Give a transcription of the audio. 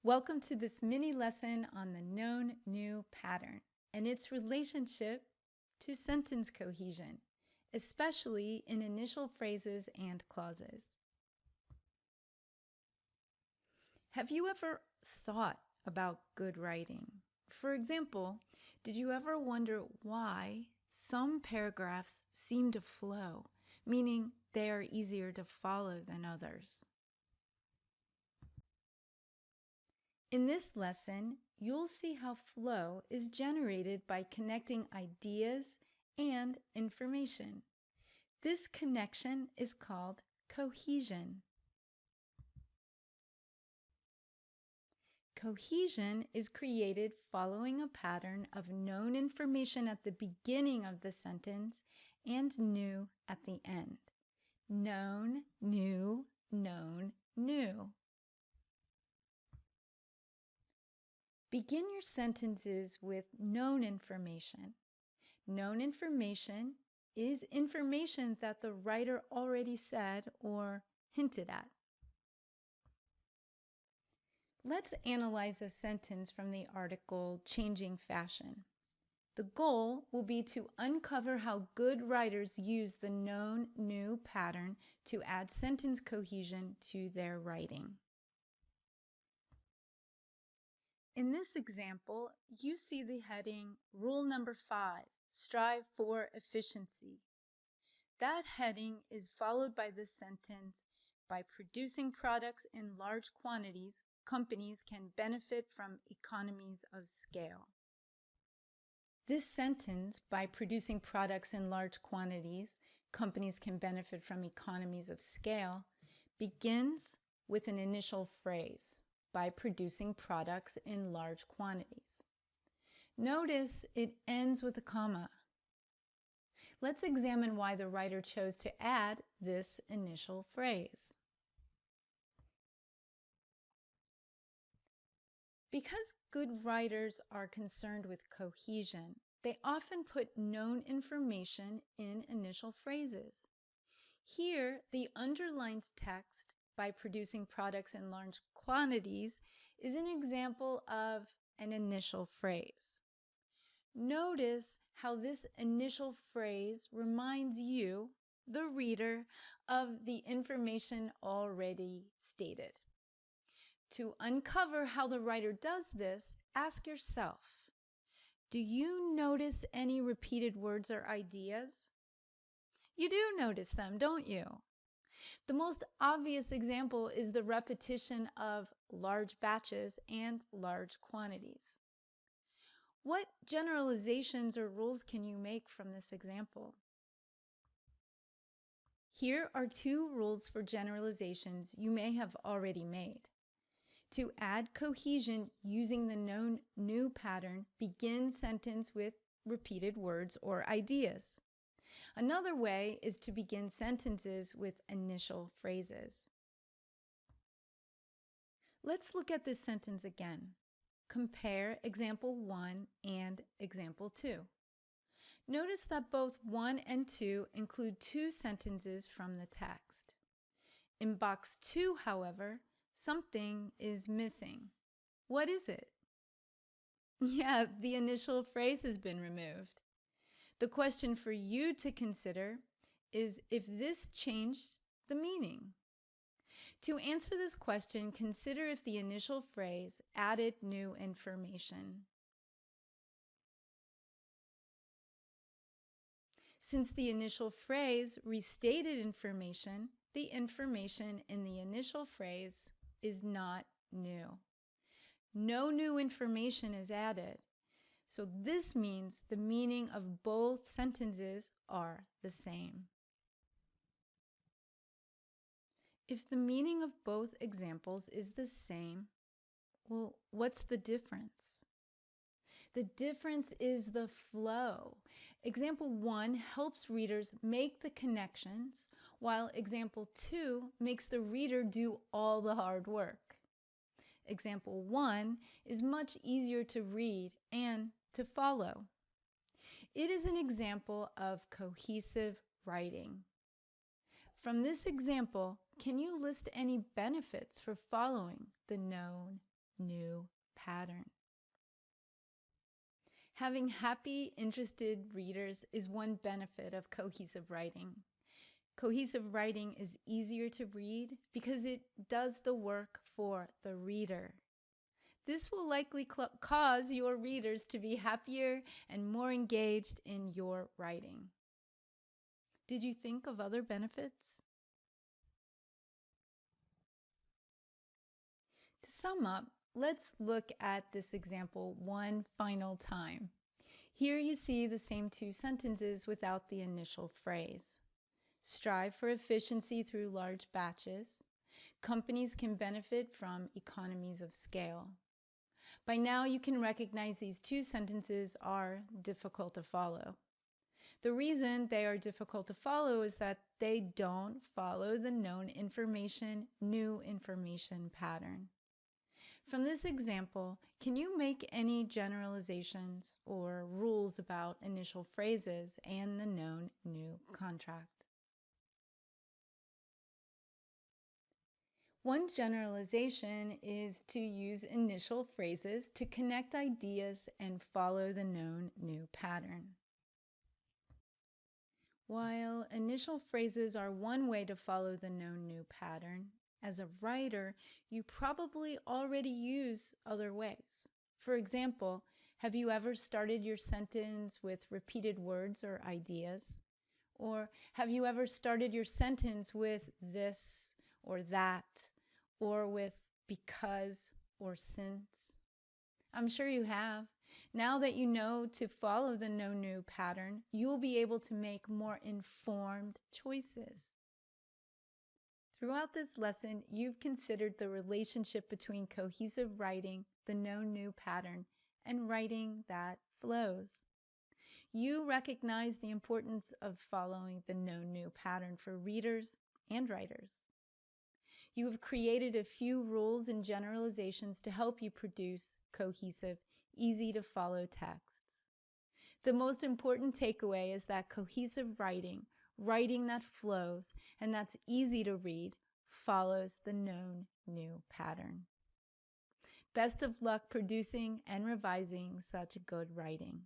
Welcome to this mini lesson on the known new pattern and its relationship to sentence cohesion, especially in initial phrases and clauses. Have you ever thought about good writing? For example, did you ever wonder why some paragraphs seem to flow, meaning they are easier to follow than others? In this lesson, you'll see how flow is generated by connecting ideas and information. This connection is called cohesion. Cohesion is created following a pattern of known information at the beginning of the sentence and new at the end. Known, new, known, new. Begin your sentences with known information. Known information is information that the writer already said or hinted at. Let's analyze a sentence from the article Changing Fashion. The goal will be to uncover how good writers use the known new pattern to add sentence cohesion to their writing. In this example, you see the heading Rule number 5, Strive for Efficiency. That heading is followed by the sentence, by producing products in large quantities, companies can benefit from economies of scale. This sentence, by producing products in large quantities, companies can benefit from economies of scale, begins with an initial phrase, by producing products in large quantities. Notice it ends with a comma. Let's examine why the writer chose to add this initial phrase. Because good writers are concerned with cohesion, they often put known information in initial phrases. Here, the underlined text, by producing products in large quantities, is an example of an initial phrase. Notice how this initial phrase reminds you, the reader, of the information already stated. To uncover how the writer does this, ask yourself, do you notice any repeated words or ideas? You do notice them, don't you? The most obvious example is the repetition of large batches and large quantities. What generalizations or rules can you make from this example? Here are two rules for generalizations you may have already made. To add cohesion using the known new pattern, begin sentence with repeated words or ideas. Another way is to begin sentences with initial phrases. Let's look at this sentence again. Compare example 1 and example 2. Notice that both 1 and 2 include two sentences from the text. In box 2, however, something is missing. What is it? Yeah, the initial phrase has been removed. The question for you to consider is if this changed the meaning. To answer this question, consider if the initial phrase added new information. Since the initial phrase restated information, the information in the initial phrase is not new. No new information is added. So this means the meaning of both sentences are the same. If the meaning of both examples is the same, well, what's the difference? The difference is the flow. Example 1 helps readers make the connections, while example 2 makes the reader do all the hard work. Example 1 is much easier to read and to follow. It is an example of cohesive writing. From this example, can you list any benefits for following the known new pattern. Having happy, interested readers is one benefit of cohesive writing. Cohesive writing is easier to read because it does the work for the reader. This will likely cause your readers to be happier and more engaged in your writing. Did you think of other benefits? To sum up, let's look at this example one final time. Here you see the same two sentences without the initial phrase. Strive for efficiency through large batches. Companies can benefit from economies of scale. By now, you can recognize these two sentences are difficult to follow. The reason they are difficult to follow is that they don't follow the known information, new information pattern. From this example, can you make any generalizations or rules about initial phrases and the known new contract? One generalization is to use initial phrases to connect ideas and follow the known new pattern. While initial phrases are one way to follow the known new pattern, as a writer, you probably already use other ways. For example, have you ever started your sentence with repeated words or ideas? Or have you ever started your sentence with this or that, or with because or since? I'm sure you have. Now that you know to follow the no new pattern, you'll be able to make more informed choices. Throughout this lesson, you've considered the relationship between cohesive writing, the no new pattern, and writing that flows. You recognize the importance of following the no new pattern for readers and writers. You have created a few rules and generalizations to help you produce cohesive, easy-to-follow texts. The most important takeaway is that cohesive writing, writing that flows and that's easy to read, follows the known new pattern. Best of luck producing and revising such good writing.